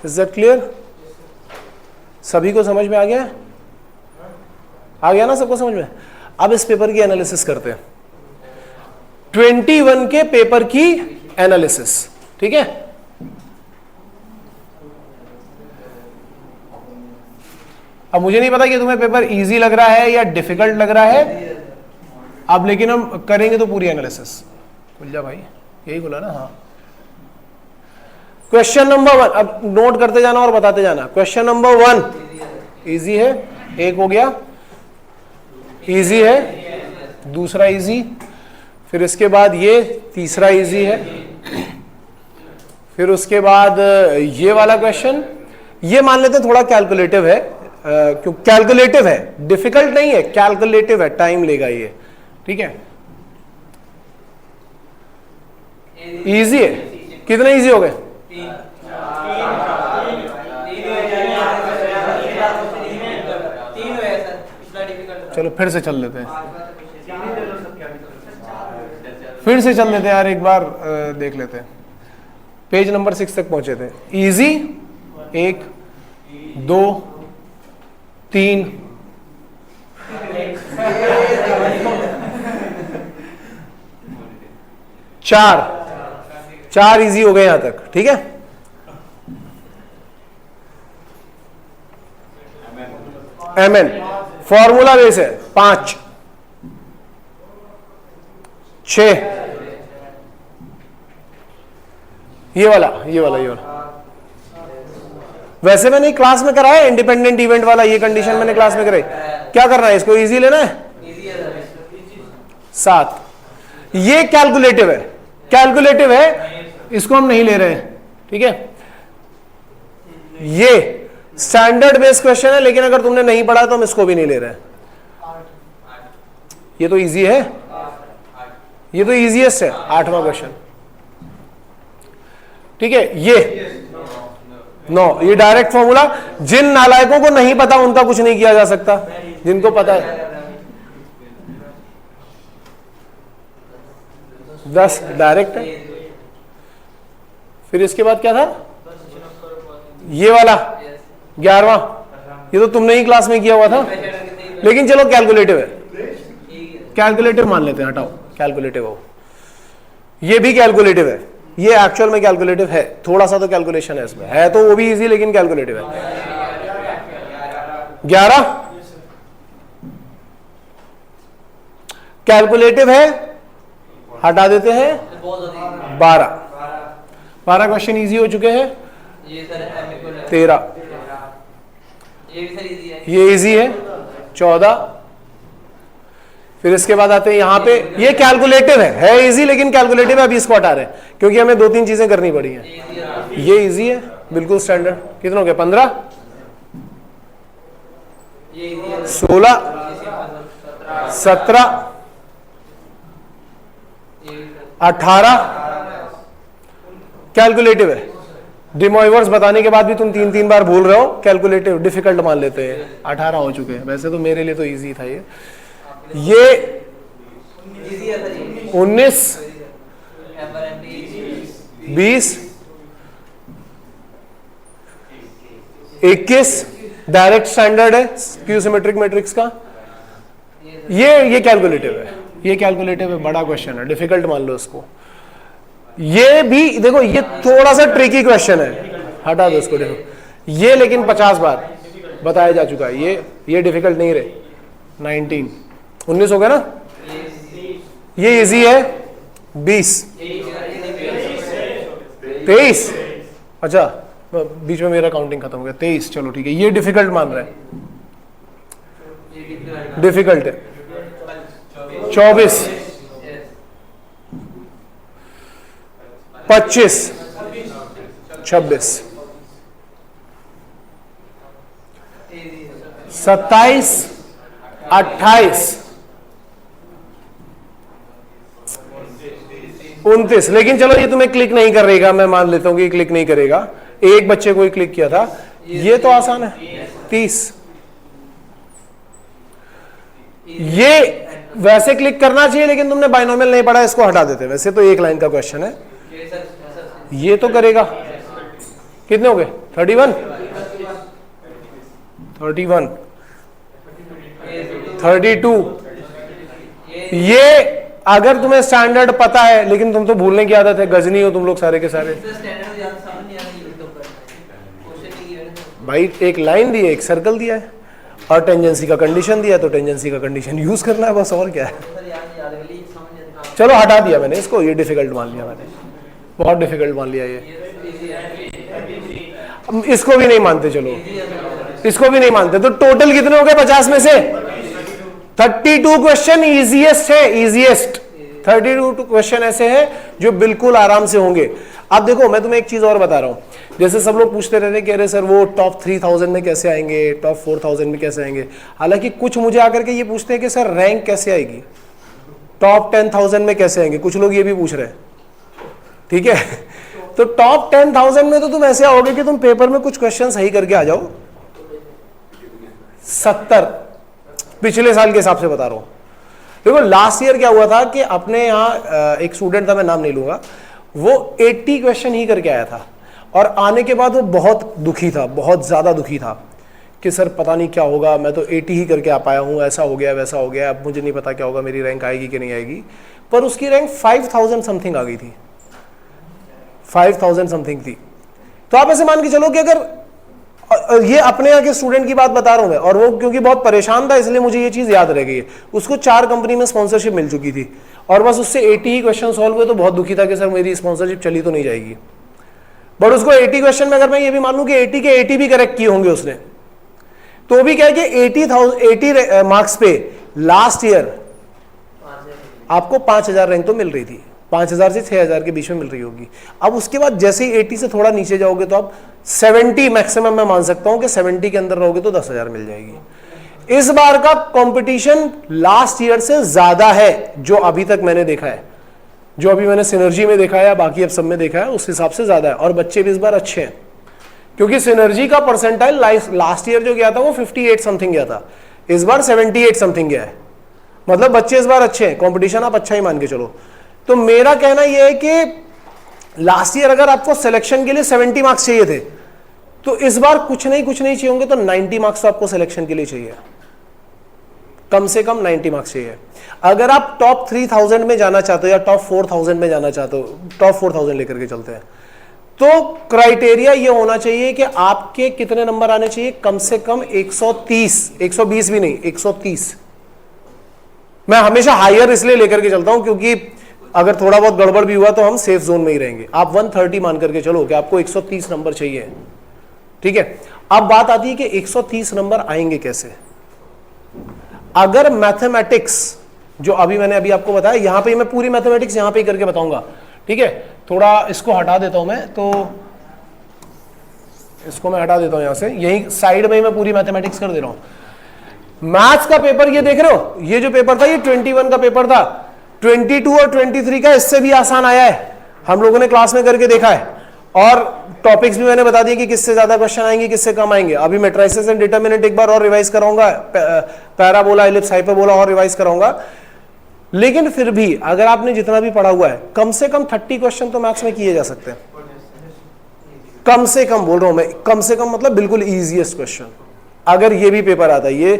Is that clear? सभी को समझ में आ गया? आ गया ना सबको समझ में? अब इस पेपर की एनालिसिस करते हैं, 21 के पेपर की एनालिसिस, ठीक है? अब मुझे नहीं पता कि तुम्हें पेपर इजी लग रहा है या डिफिकल्ट लग रहा है, अब लेकिन हम करेंगे तो पूरी एनालिसिस। खुल जा भाई, यही खुला ना? हाँ। क्वेश्चन नंबर 1, अब नोट करते जाना और बताते जाना। क्वेश्चन नंबर 1 इजी है, एक हो गया, इजी है, दूसरा इजी, फिर इसके बाद ये तीसरा इजी है, फिर उसके बाद ये वाला क्वेश्चन, ये मान लेते थोड़ा कैलकुलेटिव है, क्यों कैलकुलेटिव है, डिफिकल्ट नहीं है, कैलकुलेटिव है, टाइम लेगा ये, ठीक है? इजी है, कितने इजी हो गए? चलो फिर से चल लेते हैं, फिर से चल लेते हैं यार, एक बार देख लेते हैं। पेज नंबर 6 तक पहुंचे थे। इजी 1 2 3 4 इजी हो गए यहां तक, ठीक है? MN फॉर्मूला बेस है, 5 6 ये वाला वैसे मैंने क्लास में कराया इंडिपेंडेंट इवेंट वाला, ये कंडीशन मैंने क्लास में कराई। क्या करना है, इसको इजी लेना है, 7। ये कैलकुलेटिव है, कैलकुलेटिव है, इसको हम नहीं ले रहे हैं, ठीक है? ये स्टैंडर्ड बेस्ड क्वेश्चन है, लेकिन अगर तुमने नहीं पढ़ा तो हम इसको भी नहीं ले रहे हैं। ये तो इजी है, ये तो इजीएस्ट है, 8वां क्वेश्चन, ठीक है? ये 9, ये डायरेक्ट फॉर्मूला, जिन नालायकों को नहीं पता उनका कुछ नहीं किया जा सकता, जिनको पता है 10 डायरेक्ट है। फिर इसके बाद क्या था, ये वाला 11वां, ये तो तुमने ही क्लास में किया हुआ था, लेकिन चलो कैलकुलेटिव है, कैलकुलेटिव मान लेते हैं, हटाओ कैलकुलेटिव हो, ये भी कैलकुलेटिव है, ये एक्चुअल में कैलकुलेटिव है, थोड़ा सा तो कैलकुलेशन है इसमें, है तो वो भी इजी लेकिन कैलकुलेटिव है। 11 कैलकुलेटिव है, हटा देते हैं, 12 क्वेश्चन इजी हो चुके हैं। 13 ये इजी है, 14। फिर इसके बाद आते हैं यहां पे, ये कैलकुलेटिव है इजी लेकिन कैलकुलेटिव है, अभी इसको हटा रहे हैं क्योंकि हमें 2-3 चीजें करनी पड़ी हैं। ये इजी है, बिल्कुल स्टैंडर्ड। कितने हो गए, 15 16 17 18 कैलकुलेटिव है। डिमोइवर्स बताने के बाद भी तुम 3-3 बार भूल रहे हो, कैलकुलेटिव डिफिकल्ट मान लेते हैं। 18 हो चुके हैं, वैसे तो मेरे लिए तो इजी था ये 19 20 21 डायरेक्ट स्टैंडर्ड है क्यू सिमेट्रिक मैट्रिक्स का। ये कैलकुलेटिव है, ये कैलकुलेटिव है, बड़ा क्वेश्चन है, डिफिकल्ट मान लो इसको। ये भी देखो, ये थोड़ा सा ट्रिकी क्वेश्चन है, हटा दो इसको। देखो ये लेकिन 50 बार बताया जा चुका है, ये डिफिकल्ट नहीं रहे। 19 हो गया ना, ये इजी है। 20 23 अच्छा बीच में मेरा काउंटिंग खत्म हो गया। 23 चलो ठीक है, ये डिफिकल्ट मान रहा है, डिफिकल्ट है। 24 25 26 27 28 29। लेकिन चलो ये तुम्हें क्लिक नहीं करेगा, मैं मान लेता हूं कि क्लिक नहीं करेगा। एक बच्चे को ही क्लिक किया था, ये तो आसान है। 30 ये वैसे क्लिक करना चाहिए लेकिन तुमने बाइनोमियल नहीं पढ़ा, इसको हटा देते। वैसे तो एक लाइन का क्वेश्चन है, ये तो करेगा। कितने हो गए? 31 31 32। ये अगर तुम्हें स्टैंडर्ड पता है, लेकिन तुम तो भूलने की आदत है, गजनी हो तुम लोग सारे के सारे। भाई एक लाइन दी है, एक सर्कल दिया है और टेंजेंसी का कंडीशन दिया है, तो टेंजेंसी का कंडीशन यूज करना है बस, और क्या है। चलो हटा दिया मैंने इसको, ये डिफिकल्ट मान लिया मैंने, बहुत डिफिकल्ट मान लिया ये। इसको भी नहीं मानते, चलो इसको भी नहीं मानते। तो टोटल कितने हो गए 50 में से? 32 क्वेश्चन इजीएस्ट है, इजीएस्ट 32 क्वेश्चन ऐसे हैं जो बिल्कुल आराम से होंगे। अब देखो मैं तुम्हें एक चीज और बता रहा हूं, जैसे सब लोग पूछते रहते कि अरे सर वो टॉप 3000 में कैसे आएंगे, टॉप 4000 में कैसे आएंगे। हालांकि कुछ मुझे आकर के ये पूछते हैं कि सर रैंक कैसे आएगी, टॉप 10,000 में कैसे आएंगे, कुछ लोग ये भी पूछ रहे हैं, ठीक है। तो टॉप 10,000 में तो तुम ऐसे आओगे कि तुम पेपर में कुछ क्वेश्चन सही करके आ जाओ। 70 पिछले साल के हिसाब से बता रहा हूं। देखो लास्ट ईयर क्या हुआ था कि अपने यहाँ एक स्टूडेंट था, मैं नाम नहीं लूंगा, वो 80 क्वेश्चन ही करके आया था और आने के बाद वो बहुत दुखी था, बहुत ज्यादा दुखी था कि सर पता नहीं क्या होगा, मैं तो 80 ही करके आ पाया हूं, ऐसा हो गया वैसा हो गया, अब मुझे नहीं पता क्या होगा, मेरी रैंक आएगी कि नहीं आएगी। पर उसकी रैंक 5000 समथिंग आ गई थी, 5000 समथिंग थी। तो आप ऐसे मान के चलो कि अगर ये अपने यहाँ के स्टूडेंट की बात बता रहा हूं मैं, और वो क्योंकि बहुत परेशान था इसलिए मुझे ये चीज याद रह गई है, उसको 4 कंपनी में स्पॉन्सरशिप मिल चुकी थी और बस उससे 80 ही क्वेश्चन सॉल्व हुए, तो बहुत दुखी था कि सर मेरी स्पॉन्सरशिप चली तो नहीं जाएगी। बट उसको 80 क्वेश्चन में अगर मैं ये भी मान लूं कि 80 के 80 भी करेक्ट किए होंगे उसने, तो भी क्या है कि 80 मार्क्स पे लास्ट ईयर आपको 5000 रैंक तो मिल रही थी, 5000 से 6000 के बीच में मिल रही होगी। अब उसके बाद जैसे ही 80 से थोड़ा नीचे जाओगे तो आप 70 मैक्सिमम मैं मान सकता हूं कि 70 के अंदर रहोगे तो 10,000 मिल जाएगी। इस बार का कंपटीशन लास्ट ईयर से ज्यादा है जो अभी तक मैंने देखा है, जो अभी मैंने सिनर्जी में देखा है या बाकी अब सब में देखा है उस हिसाब से ज्यादा है। और बच्चे भी इस बार अच्छे हैं क्योंकि सिनर्जी का परसेंटाइल लास्ट ईयर जो गया था वो 58 समथिंग गया था, इस बार 78 समथिंग गया है। मतलब बच्चे इस बार अच्छे हैं, कंपटीशन आप अच्छा ही मान के चलो। तो मेरा कहना यह है कि लास्ट ईयर अगर आपको सिलेक्शन के लिए 70 मार्क्स चाहिए थे, तो इस बार कुछ नहीं चाहिए होंगे तो 90 मार्क्स तो आपको सिलेक्शन के लिए चाहिए, कम से कम 90 मार्क्स चाहिए। अगर आप टॉप 3000 में जाना चाहते हो या टॉप 4000 में जाना चाहते हो, टॉप 4000 लेकर के चलते हैं, तो क्राइटेरिया ये होना चाहिए कि आपके कितने नंबर आने चाहिए, कम से कम 130, 120 भी नहीं, 130। मैं हमेशा हायर इसलिए लेकर के चलता हूं क्योंकि अगर थोड़ा बहुत गड़बड़ भी हुआ तो हम सेफ जोन में ही रहेंगे। आप 130 मान करके चलो कि आपको 130 नंबर चाहिए, ठीक है। अब बात आती है कि 130 नंबर आएंगे कैसे। अगर मैथमेटिक्स जो मैंने अभी आपको बताया, यहां पे मैं पूरी मैथमेटिक्स यहां पे ही करके बताऊंगा, ठीक है। थोड़ा इसको हटा देता हूं मैं, तो इसको मैं हटा देता हूं यहां से, यही साइड में ही मैं पूरी मैथमेटिक्स कर दे रहा हूं। मैथ्स का पेपर ये देख रहे हो, ये जो पेपर था ये 21 का पेपर था, 22 और 23 का इससे भी आसान आया है, हम लोगों ने क्लास में करके देखा है। और टॉपिक्स भी मैंने बता दिए कि किससे ज्यादा क्वेश्चन आएंगे किससे कम आएंगे। अभी मैट्रिसेस एंड डिटरमिनेंट एक बार और रिवाइज कराऊंगा, पैराबोला एलिप्स हाइपरबोला और रिवाइज कराऊंगा। लेकिन फिर भी अगर आपने जितना भी पढ़ा हुआ है, कम से कम 30 क्वेश्चन तो मैथ्स में किए जा सकते हैं, कम से कम बोल रहा हूं मैं, कम से कम मतलब बिल्कुल इजीएस्ट क्वेश्चन। अगर ये भी पेपर आता है, ये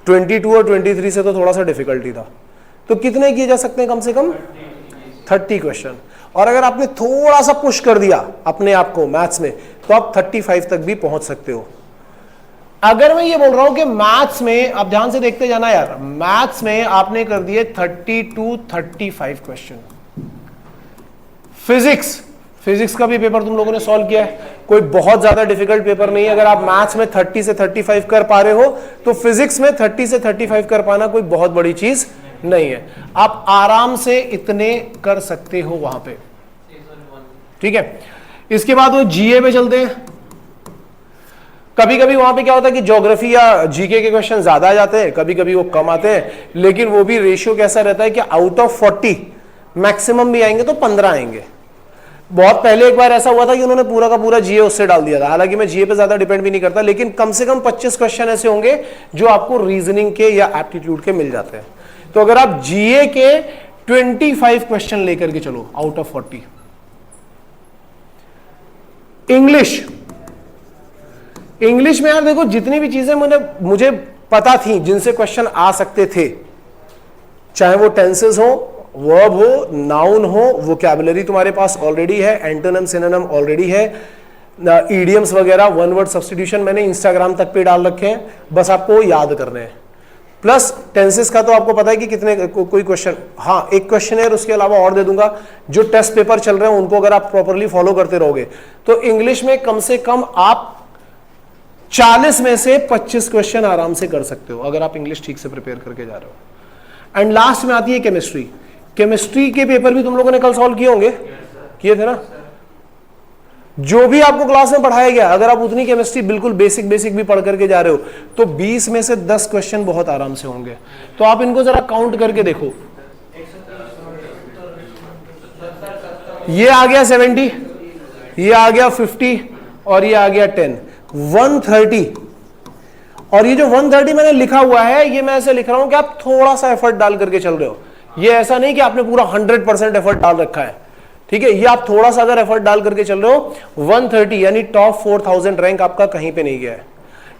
22 और 23 से तो थोड़ा सा डिफिकल्टी था, तो कितने किए जा सकते हैं, कम से कम 30 क्वेश्चन। और अगर आपने थोड़ा सा पुश कर दिया अपने आप को मैथ्स में, तो आप 35 तक भी पहुंच सकते हो। अगर मैं ये बोल रहा हूं कि मैथ्स में, आप ध्यान से देखते जाना यार, मैथ्स में आपने कर दिए 32 35 क्वेश्चन। फिजिक्स का भी पेपर तुम लोगों ने सॉल्व किया है, कोई बहुत ज्यादा डिफिकल्ट पेपर नहीं है। अगर आप मैथ्स में 30 से 35 कर पा रहे हो, तो फिजिक्स में 30 से 35 कर पाना कोई बहुत बड़ी चीज नहीं है, आप आराम से इतने कर सकते हो वहां पे, ठीक है। इसके बाद वो जीए पे चलते हैं। कभी कभी वहां पे क्या होता है कि ज्योग्राफी या जीके के क्वेश्चन ज्यादा आ जाते हैं, कभी कभी वो कम आते हैं, लेकिन वो भी रेशियो कैसा रहता है कि आउट ऑफ 40 मैक्सिमम भी आएंगे तो 15 आएंगे। बहुत पहले एक बार ऐसा हुआ था कि उन्होंने पूरा का पूरा जीए उससे डाल दिया था, हालांकि मैं जीए पे ज्यादा डिपेंड भी नहीं करता, लेकिन कम से कम 25 क्वेश्चन ऐसे होंगे जो आपको रीजनिंग के या एप्टीट्यूड के मिल जाते हैं। तो अगर आप जीए के 25 क्वेश्चन लेकर के चलो आउट ऑफ 40। इंग्लिश इंग्लिश में यार देखो जितनी भी चीजें मुझे पता थी जिनसे क्वेश्चन आ सकते थे, चाहे वो टेंसेस हो, वर्ब हो, नाउन हो, वोकैबुलरी तुम्हारे पास ऑलरेडी है, एंटोनिम सिनोनिम ऑलरेडी है, ईडियम्स वगैरह, वन वर्ड सब्स्टिट्यूशन मैंने इंस्टाग्राम तक पे डाल रखे हैं, बस आपको याद करने हैं। प्लस टेंसेस का तो आपको पता है कि कितने कोई क्वेश्चन, हाँ एक क्वेश्चन है उसके अलावा और दे दूंगा, जो टेस्ट पेपर चल रहे हैं उनको अगर आप प्रॉपरली फॉलो करते रहोगे तो इंग्लिश में कम से कम आप 40 में से 25 क्वेश्चन आराम से कर सकते हो अगर आप इंग्लिश ठीक से प्रिपेयर करके जा रहे हो। एंड लास्ट में आती है केमिस्ट्री। केमिस्ट्री के पेपर भी तुम लोगों ने कल सॉल्व किए होंगे, किए थे ना? जो भी आपको क्लास में पढ़ाया गया, अगर आप उतनी केमिस्ट्री बिल्कुल बेसिक भी पढ़ करके जा रहे हो तो 20 में से 10 क्वेश्चन बहुत आराम से होंगे। तो आप इनको जरा काउंट करके देखो, ये आ गया 70, ये आ गया 50 और ये आ गया 10, 130। और ये जो 130 मैंने लिखा हुआ है, ये मैं ऐसे लिख रहा हूं कि आप थोड़ा सा एफर्ट डाल करके चल रहे हो। ये ऐसा नहीं कि आपने पूरा 100% एफर्ट डाल रखा है, ठीक है? ये आप थोड़ा सा अगर एफर्ट डाल करके चल रहे हो, 130 यानी टॉप 4000 रैंक आपका कहीं पे नहीं गया है।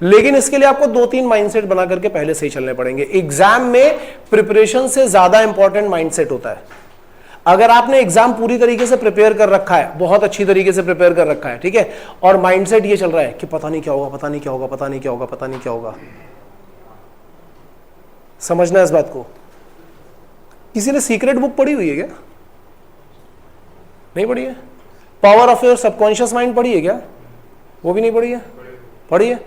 लेकिन इसके लिए आपको 2-3 माइंडसेट बना करके पहले से ही चलने पड़ेंगे। एग्जाम में प्रिपरेशन से ज्यादा इंपॉर्टेंट माइंडसेट होता है। अगर आपने एग्जाम पूरी तरीके से प्रिपेयर कर रखा है, बहुत अच्छी तरीके से प्रिपेयर कर रखा है, ठीक है, और माइंडसेट ये चल रहा है कि पता नहीं क्या होगा, पता नहीं क्या होगा, पता नहीं क्या होगा, पता नहीं क्या होगा, समझना है इस बात को। किसी ने सीक्रेट बुक पढ़ी हुई है क्या? नहीं पढ़ी है? Power of your subconscious mind पढ़ी है क्या? वो भी नहीं पढ़ी है? पढ़ी है?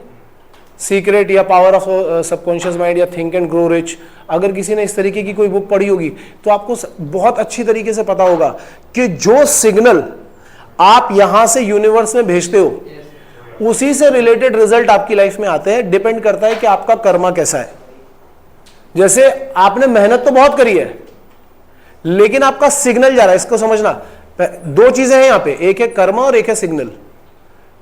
सीक्रेट या पावर ऑफ सबकॉन्शियस माइंड या थिंक एंड ग्रो रिच, अगर किसी ने इस तरीके की कोई बुक पढ़ी होगी तो आपको बहुत अच्छी तरीके से पता होगा कि जो सिग्नल आप यहां से यूनिवर्स में भेजते हो उसी से रिलेटेड रिजल्ट आपकी लाइफ में आते हैं। डिपेंड करता है कि आपका कर्मा कैसा है। जैसे आपने मेहनत तो बहुत करी है लेकिन आपका सिग्नल जा रहा है, इसको समझना। 2 चीजें हैं यहां पे, एक है कर्मा और एक है सिग्नल।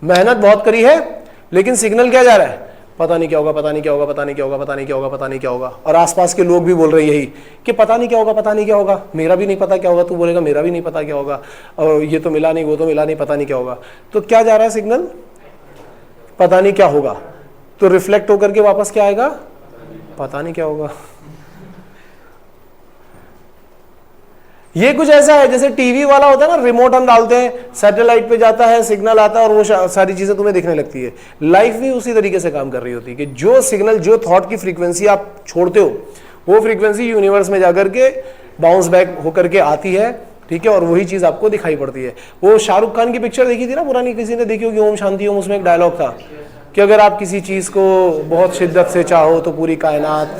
मेहनत बहुत करी है लेकिन सिग्नल क्या जा रहा है? पता नहीं क्या होगा, पता नहीं क्या होगा, पता नहीं क्या होगा, पता नहीं क्या होगा, पता नहीं क्या होगा। और आसपास के लोग भी बोल रहे हैं यही कि पता नहीं क्या होगा, पता नहीं क्या होगा, मेरा भी नहीं पता क्या होगा। तू बोलेगा मेरा भी नहीं पता क्या होगा, और ये तो मिला नहीं, वो तो मिला नहीं, पता नहीं क्या होगा। तो क्या जा रहा है सिग्नल? पता नहीं क्या होगा। तो रिफ्लेक्ट होकर के वापस क्या आएगा? पता नहीं क्या होगा। ये कुछ ऐसा है जैसे टीवी वाला होता है ना, रिमोट हम डालते हैं, सैटेलाइट पे जाता है, सिग्नल आता है और वो सारी चीजें तुम्हें दिखने लगती है। लाइफ भी उसी तरीके से काम कर रही होती है कि जो सिग्नल, जो थॉट की फ्रीक्वेंसी आप छोड़ते हो वो फ्रीक्वेंसी यूनिवर्स में जाकर के बाउंस बैक होकर के आती है, ठीक है, और वही चीज आपको दिखाई पड़ती है। वो शाहरुख खान की पिक्चर देखी थी ना पुरानी, किसी ने देखी होगी, ओम शांति ओम, उसमें एक डायलॉग था कि अगर आप किसी चीज को बहुत शिद्दत से चाहो तो पूरी कायनात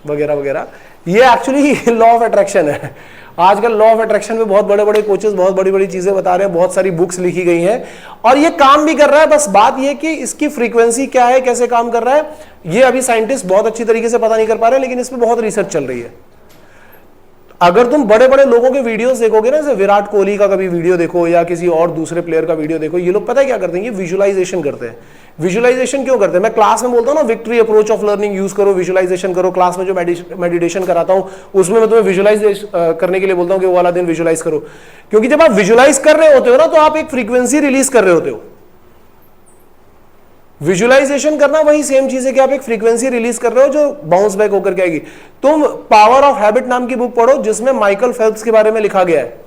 वगैरह वगैरह। ये एक्चुअली लॉ ऑफ अट्रैक्शन है। आजकल लॉ ऑफ अट्रैक्शन में बहुत बड़े बड़े कोचेस बहुत बड़ी बड़ी चीजें बता रहे हैं, बहुत सारी बुक्स लिखी गई हैं और ये काम भी कर रहा है। बस बात ये कि इसकी फ्रीक्वेंसी क्या है, कैसे काम कर रहा है, ये अभी साइंटिस्ट बहुत अच्छी तरीके से पता नहीं कर पा रहे, लेकिन इस पर बहुत रिसर्च चल रही है। अगर तुम बड़े बड़े लोगों के वीडियोस देखोगे ना, जैसे विराट कोहली का कभी वीडियो देखो या किसी और दूसरे प्लेयर का वीडियो देखो, ये लोग पता है क्या करते हैं? ये विजुअलाइजेशन करते हैं। विजुअलाइजेशन क्यों करते हैं? मैं क्लास में बोलता हूं ना, victory approach of learning use करो, विजुअलाइजेशन करो। क्लास में जो मेडिटेशन कराता हूं उसमें मैं तुम्हें विजुअलाइज करने के लिए बोलता हूं कि वो वाला दिन विजुअलाइज करो, क्योंकि जब आप विजुअलाइज कर रहे होते हो ना तो आप एक फ्रीक्वेंसी रिलीज कर रहे होते हो। विजुअलाइजेशन करना वही सेम चीज है कि आप एक फ्रीक्वेंसी रिलीज कर रहे हो जो बाउंस बैक होकर के आएगी। तुम पावर ऑफ हैबिट नाम की बुक पढ़ो जिसमें माइकल फेल्प्स के बारे में लिखा गया है,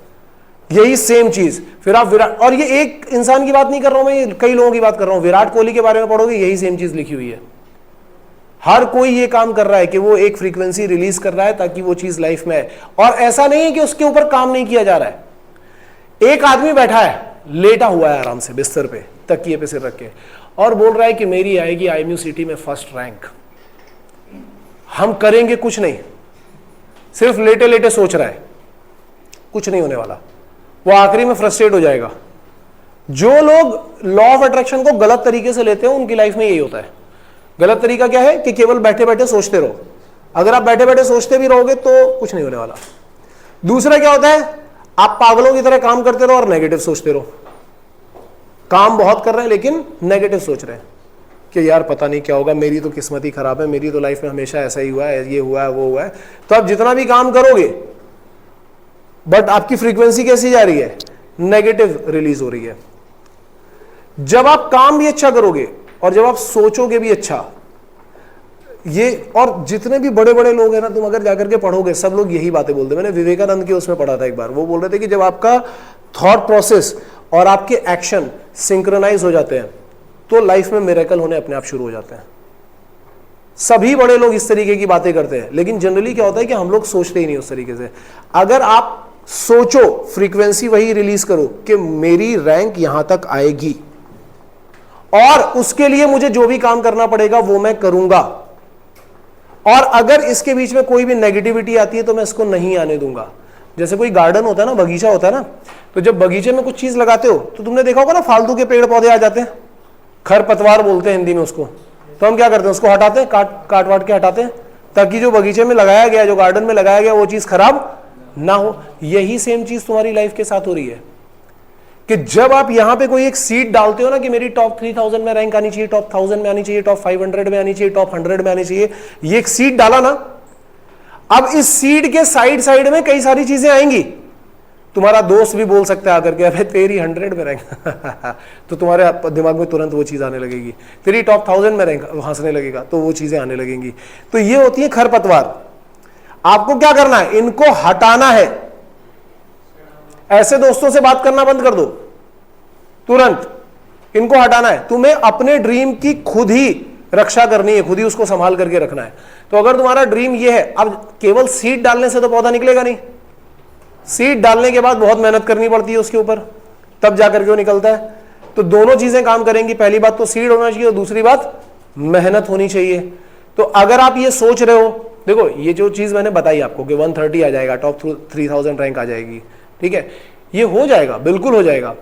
यही सेम चीज। फिर आप विराट, और ये एक इंसान की बात नहीं कर रहा हूं मैं, ये कई लोगों की बात कर रहा हूं। विराट कोहली के बारे में पढ़ोगे, यही सेम चीज लिखी हुई है। हर कोई ये काम कर रहा है कि वो एक फ्रीक्वेंसी रिलीज कर रहा है ताकि वो चीज लाइफ में आए। और ऐसा नहीं है कि उसके ऊपर काम नहीं किया जा रहा है। एक आदमी बैठा है, लेटा हुआ है आराम से बिस्तर पे, तकिए पे सिर रख के, और बोल रहा है कि मेरी आएगी IMU सिटी में फर्स्ट रैंक, हम करेंगे कुछ नहीं। सिर्फ लेटे लेटे सोच रहा है, कुछ नहीं होने वाला। वो आखिरी में फ्रस्ट्रेट हो जाएगा। जो लोग लॉ ऑफ अट्रैक्शन को गलत तरीके से लेते हैं उनकी लाइफ में यही होता है। गलत तरीका क्या है कि केवल बैठे बैठे सोचते रहो। अगर आप बैठे बैठे सोचते भी रहोगे तो कुछ नहीं होने वाला। दूसरा क्या होता है, आप पागलों की तरह काम करते रहो और नेगेटिव सोचते रहो। काम बहुत कर रहे हैं लेकिन नेगेटिव सोच रहे हैं कि यार पता नहीं क्या होगा, मेरी तो किस्मत ही खराब है, मेरी तो लाइफ में हमेशा ऐसा ही हुआ है, ये हुआ है, वो हुआ है। तो आप जितना भी काम करोगे बट आपकी फ्रीक्वेंसी कैसी जा रही है? नेगेटिव रिलीज हो रही है। जब आप काम भी अच्छा करोगे और जब आप सोचोगे भी अच्छा, ये और जितने भी बड़े बड़े लोग हैं ना, तुम अगर जाकर के पढ़ोगे सब लोग यही बातें बोलते हैं। मैंने विवेकानंद के उसमें पढ़ा था एक बार, वो बोल रहे थे कि जब आपका थॉट प्रोसेस और आपके एक्शन सिंक्रोनाइज हो जाते हैं तो लाइफ में मिरेकल होने अपने आप शुरू हो जाते हैं। सभी बड़े लोग इस तरीके की बातें करते हैं, लेकिन जनरली क्या होता है कि हम लोग सोचते ही नहीं उस तरीके से। अगर आप सोचो, फ्रीक्वेंसी वही रिलीज करो कि मेरी रैंक यहां तक आएगी और उसके लिए मुझे जो भी काम करना पड़ेगा वो मैं करूंगा, और अगर इसके बीच में कोई भी नेगेटिविटी आती है तो मैं इसको नहीं आने दूंगा। जैसे कोई गार्डन होता है ना, बगीचा होता है ना, तो जब बगीचे में कुछ चीज लगाते हो तो तुमने देखा होगा ना, फालतू के पेड़ पौधे आ जाते हैं, खरपतवार बोलते हैं हिंदी में उसको। तो हम क्या करते हैं, उसको हटाते हैं, काट वाट के हटाते हैं, ताकि जो बगीचे में लगाया गया, जो गार्डन में लगाया गया, वो चीज खराब ना हो। यही सेम चीज तुम्हारी लाइफ के साथ हो रही है कि जब आप यहां पे कोई एक सीड डालते हो ना कि मेरी टॉप 3000 में रैंक आनी चाहिए, टॉप 1000 में आनी चाहिए, टॉप 500 में आनी चाहिए, टॉप 100 में आनी चाहिए, ये एक सीड डाला ना, अब इस सीड के साइड साइड में कई सारी चीजें आएंगी। तुम्हारा दोस्त भी बोल सकता है आकर के, अबे तेरी 100 में रैंक तो तुम्हारे दिमाग में तुरंत वो चीज आने लगेगी। तेरी टॉप 1000 में रैंक, हंसने लगेगा, तो वो चीजें आने लगेंगी। तो ये होती है खरपतवार। आपको क्या करना है, इनको हटाना है। ऐसे दोस्तों से बात करना बंद कर दो तुरंत, इनको हटाना है। तुम्हें अपने ड्रीम की खुद ही रक्षा करनी है, खुद ही उसको संभाल करके रखना है। तो अगर तुम्हारा ड्रीम ये है, अब केवल सीड डालने से तो पौधा निकलेगा नहीं, सीड डालने के बाद बहुत मेहनत करनी पड़ती है उसके ऊपर, तब जाकर के वो निकलता है। तो दोनों चीजें काम करेंगी, पहली बात तो सीड होना चाहिए और दूसरी बात मेहनत होनी चाहिए। तो अगर आप ये सोच रहे हो, देखो ये जो चीज मैंने बताई आपको कि 130 आ जाएगा, टॉप 3000 रैंक आ जाएगी, ठीक है, ये हो जाएगा, बिल्कुल हो जाएगा,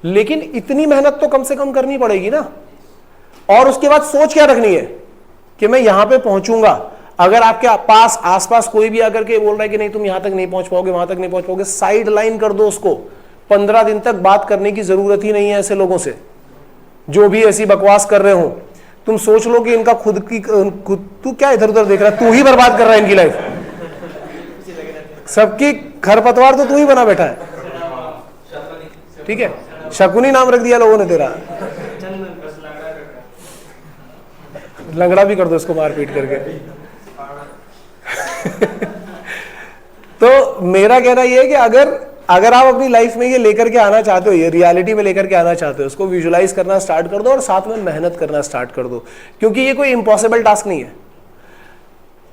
लेकिन इतनी मेहनत तो कम से कम करनी पड़ेगी ना। और उसके बाद सोच क्या रखनी है कि मैं यहां पे पहुंचूंगा। अगर आपके पास आसपास कोई भी आकर के बोल रहा है कि नहीं तुम यहां तक नहीं पहुंच पाओगे, वहां तक नहीं पहुंच पाओगे, साइड लाइन कर दो उसको। 15 दिन तक बात करने की जरूरत ही नहीं है ऐसे लोगों से जो भी ऐसी बकवास कर रहे हो। तुम सोच लो कि इनका तू क्या इधर उधर देख रहा है, तू ही बर्बाद कर रहा है इनकी लाइफ, सबकी खरपतवार तो तू ही बना बैठा है, ठीक है। शकुनी नाम रख दिया लोगों ने तेरा, लंगड़ा भी कर दो इसको मार पीट करके। तो मेरा कहना यह है कि अगर आप अपनी लाइफ में ये लेकर के आना चाहते हो, ये रियलिटी में लेकर के आना चाहते हो, उसको विजुलाइज करना स्टार्ट कर दो और साथ में मेहनत करना स्टार्ट कर दो, क्योंकि ये कोई इंपॉसिबल टास्क नहीं है।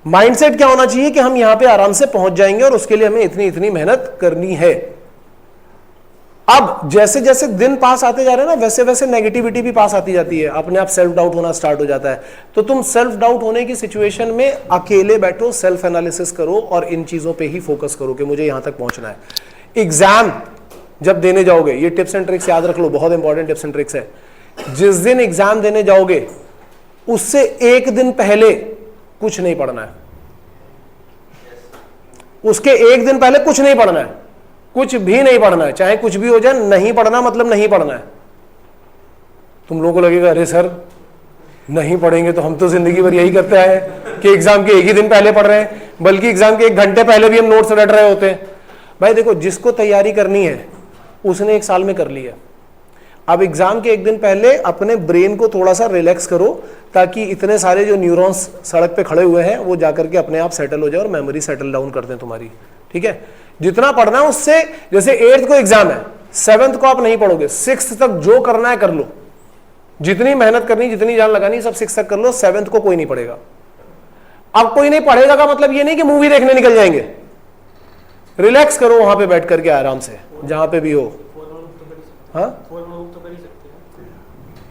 माइंडसेट क्या होना चाहिए कि हम यहां पे आराम से पहुंच जाएंगे और उसके लिए हमें इतनी इतनी मेहनत करनी है। अब जैसे जैसे दिन पास आते जा रहे हैं ना, वैसे वैसे नेगेटिविटी भी पास आती जाती है, अपने आप सेल्फ डाउट होना स्टार्ट हो जाता है। तो तुम सेल्फ डाउट होने की सिचुएशन में अकेले बैठो, सेल्फ एनालिसिस करो और इन चीजों पे ही फोकस करो कि मुझे यहां तक पहुंचना है। एग्जाम जब देने जाओगे, ये टिप्स एंड ट्रिक्स याद रख लो, बहुत इंपॉर्टेंट टिप्स एंड ट्रिक्स है। जिस दिन एग्जाम देने जाओगे उससे एक दिन पहले कुछ नहीं पढ़ना है, उसके एक दिन पहले कुछ नहीं पढ़ना है, कुछ भी नहीं पढ़ना है, चाहे कुछ भी हो जाए, नहीं पढ़ना मतलब नहीं पढ़ना है। तुम लोगों को लगेगा अरे सर नहीं पढ़ेंगे तो हम तो जिंदगी भर यही करते आए कि एग्जाम के एक ही दिन पहले पढ़ रहे हैं, बल्कि एग्जाम के 1 घंटे पहले भी हम नोट्स रट रहे होते हैं। भाई देखो, जिसको तैयारी करनी है उसने 1 साल में कर ली है। अब एग्जाम के 1 दिन पहले अपने ब्रेन को थोड़ा सा रिलैक्स करो, ताकि इतने सारे जो न्यूरॉन्स सड़क पे खड़े हुए हैं वो जाकर के अपने आप सेटल हो जाए और मेमोरी सेटल डाउन कर दें तुम्हारी, ठीक है। जितना पढ़ना है उससे, जैसे 8th को एग्जाम है, 7th को आप नहीं पढ़ोगे, 6th तक जो करना है कर लो, जितनी मेहनत करनी, जितनी जान लगानी, सब 6th तक कर लो, 7th को कोई नहीं पढ़ेगा। अब कोई नहीं पढ़ेगा का मतलब ये नहीं कि मूवी देखने निकल जाएंगे, रिलैक्स करो वहां पे बैठ करके आराम से, जहां पे भी हो। हाँ,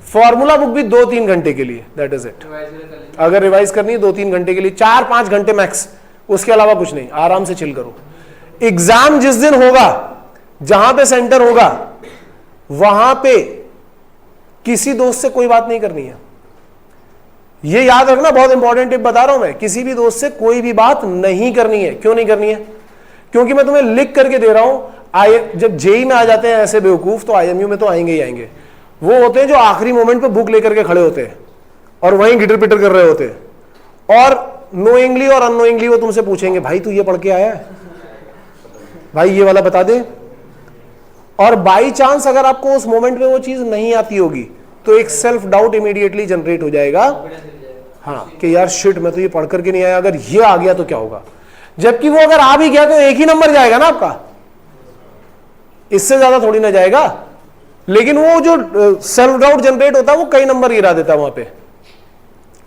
फॉर्मूला बुक भी 2-3 घंटे के लिए, दैट इज इट। अगर रिवाइज करनी है 2-3 घंटे के लिए, 4-5 घंटे मैक्स, उसके अलावा कुछ नहीं, आराम से चिल करो। एग्जाम जिस दिन होगा, जहां पे सेंटर होगा, वहां पे किसी दोस्त से कोई बात नहीं करनी है। ये याद रखना, बहुत इंपॉर्टेंट टिप बता रहा हूं मैं, किसी भी दोस्त से कोई भी बात नहीं करनी है। क्यों नहीं करनी है? क्योंकि मैं तुम्हें लिख करके दे रहा हूं। जब जेई में आ जाते हैं ऐसे बेवकूफ, तो आईएमयू में तो आएंगे ही आएंगे। वो होते हैं जो आखिरी मोमेंट पे बुक लेकर के खड़े होते हैं और वहीं गिटर पिटर कर रहे होते हैं, और नोइंगली और अननोइंगली वो तुमसे पूछेंगे भाई तू ये पढ़ के आया है, भाई ये वाला बता दे। और बाई चांस अगर आपको उस मोमेंट पे वो चीज नहीं आती होगी तो एक सेल्फ डाउट इमीडिएटली जनरेट हो जाएगा, हाँ कि यार शिट मैं तो ये पढ़ करके नहीं आया, अगर ये आ गया तो क्या होगा। जबकि वो अगर आ भी गया तो एक ही नंबर जाएगा ना आपका, इससे ज्यादा थोड़ी ना जाएगा। लेकिन वो जो सेल्फ डाउट जनरेट होता है वो कई नंबर गिरा देता है वहां पे।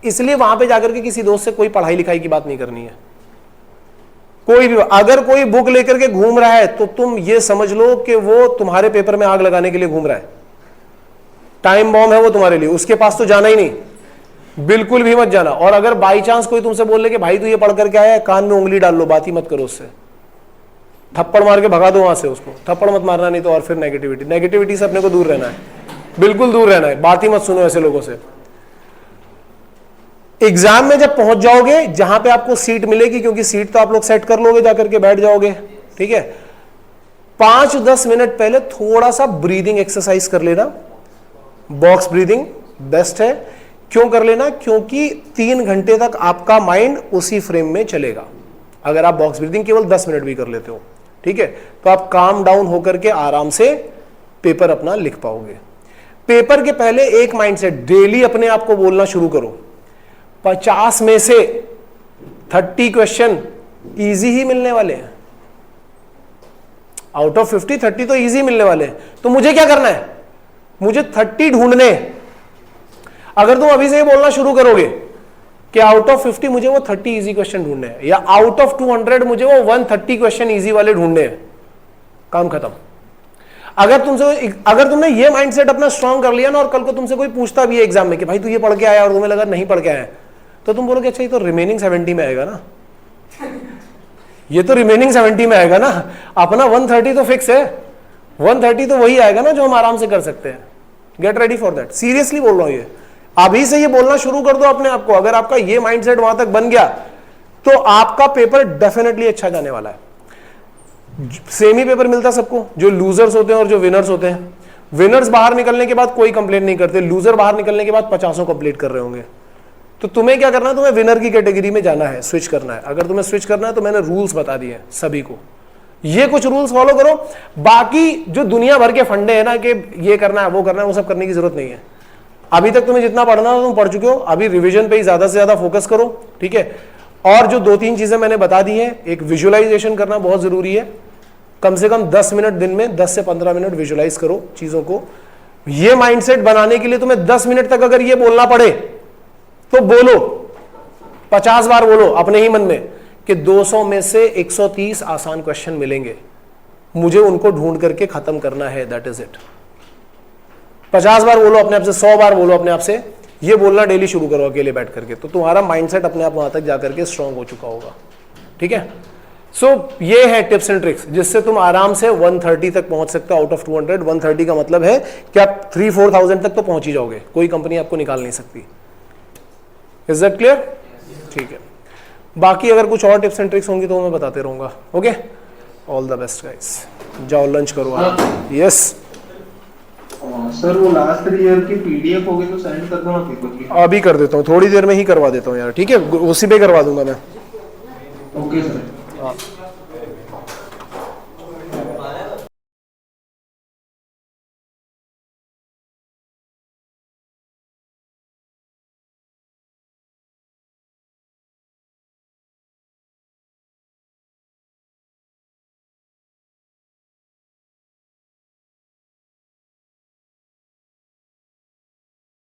इसलिए वहां पे जाकर के किसी दोस्त से कोई पढ़ाई लिखाई की बात नहीं करनी है। कोई भी, अगर कोई बुक लेकर के घूम रहा है तो तुम ये समझ लो कि वो तुम्हारे पेपर में आग लगाने के लिए घूम रहा है, टाइम बॉम्ब है वो तुम्हारे लिए, उसके पास तो जाना ही नहीं, बिल्कुल भी मत जाना। और अगर बाई चांस कोई तुमसे बोल ले कि भाई तू ये पढ़ करके आया है, कान में उंगली डाल लो, बात ही मत करो उससे, थप्पड़ मार के भगा दो वहां से उसको। थप्पड़ मत मारना, नहीं तो और फिर नेगेटिविटी से अपने को दूर रहना है, बिल्कुल दूर रहना है, बात ही मत सुनो ऐसे लोगों से। एग्जाम में जब पहुंच जाओगे जहां पे आपको सीट मिलेगी, क्योंकि सीट तो आप लोग सेट कर लोगे, जाकर के बैठ जाओगे, ठीक है, 5-10 मिनट पहले थोड़ा सा ब्रीदिंग एक्सरसाइज कर लेना। बॉक्स ब्रीदिंग बेस्ट है। क्यों कर लेना? क्योंकि 3 घंटे तक आपका माइंड उसी फ्रेम में चलेगा। अगर आप बॉक्स ब्रीदिंग केवल 10 मिनट भी कर लेते हो, ठीक है, तो आप काम डाउन होकर के आराम से पेपर अपना लिख पाओगे। पेपर के पहले एक माइंडसेट डेली अपने आप को बोलना शुरू करो, 50 में से 30 क्वेश्चन इजी ही मिलने वाले हैं। आउट ऑफ 50 30 तो इजी मिलने वाले हैं। तो मुझे क्या करना है? मुझे 30 ढूंढने। अगर तुम अभी से ही बोलना शुरू करोगे कि आउट ऑफ 50 मुझे वो 30 इजी क्वेश्चन ढूंढने हैं, या आउट ऑफ 200 मुझे वो 130 क्वेश्चन इजी वाले ढूंढने हैं, काम खत्म। अगर तुमने ये माइंडसेट अपना स्ट्रांग कर लिया ना, और कल को तुमसे कोई पूछता भी है एग्जाम में कि भाई तू ये पढ़ के आया, और तुम्हें लगा नहीं पढ़ के आया, तो तुम बोलोगे अच्छा ये तो रिमेनिंग 70 में आएगा ना, ये तो रिमेनिंग 70 में आएगा ना, अपना 130 तो फिक्स है, 130 तो वही आएगा ना जो हम आराम से कर सकते हैं। Get ready for that, seriously बोल रहा हूं ये। अभी से ये बोलना शुरू कर दो अपने आप को। अगर आपका ये माइंडसेट वहां तक बन गया तो आपका पेपर डेफिनेटली अच्छा जाने वाला है। सेम ही पेपर मिलता सबको, जो लूजर्स होते हैं और जो विनर्स होते हैं। विनर्स बाहर निकलने के बाद कोई कंप्लेंट नहीं करते, लूजर बाहर निकलने के बाद 50 कंप्लीट कर रहे होंगे। तो तुम्हें क्या करना है? तुम्हें विनर की कैटेगरी में जाना है, स्विच करना है। अगर तुम्हें स्विच करना है तो मैंने रूल्स बता दिए सभी को, ये कुछ रूल्स फॉलो करो। बाकी जो दुनिया भर के फंडे हैं ना कि ये करना है वो करना है, वो सब करने की जरूरत नहीं है। अभी तक तुम्हें जितना पढ़ना था तुम पढ़ चुके हो, अभी रिवीजन पे ही ज्यादा से ज्यादा फोकस करो, ठीक है। और जो 2-3 चीजें मैंने बता दी है, एक विजुअलाइजेशन करना बहुत जरूरी है। कम से कम 10 मिनट दिन में 10 से 15 मिनट विजुअलाइज करो चीजों को। ये माइंडसेट बनाने के लिए तुम्हें 10 मिनट तक अगर ये बोलना पड़े तो बोलो, 50 बार बोलो अपने ही मन में कि 200 में से 130 आसान क्वेश्चन मिलेंगे, मुझे उनको ढूंढ करके खत्म करना है, दैट इज इट। 50 बार बोलो अपने आप से, 100 बार बोलो अपने आप से। ये बोलना डेली शुरू करो अकेले बैठ करके, तो तुम्हारा माइंडसेट अपने आप वहां तक जाकर के स्ट्रांग हो चुका होगा, ठीक है। सो ये है टिप्स एंड ट्रिक्स जिससे तुम आराम से 130 तक पहुंच सकते हो आउट ऑफ 200। 130 का मतलब है कि आप 3-4,000 तक तो पहुंच ही जाओगे, कोई कंपनी आपको निकाल नहीं सकती। Is that clear? ठीक है। बाकी अगर कुछ और टिप्स एंड ट्रिक्स होंगी तो मैं बताते रहूंगा। Okay, all the best guys. जाओ लंच करो आप। यस सर, वो लास्ट ईयर की पीडीएफ होगी तो सेंड कर दो ना पेपर की। अभी कर देता हूँ, थोड़ी देर में ही करवा देता हूँ यार, ठीक है, उसी पे करवा दूंगा मैं। Okay sir. हाँ।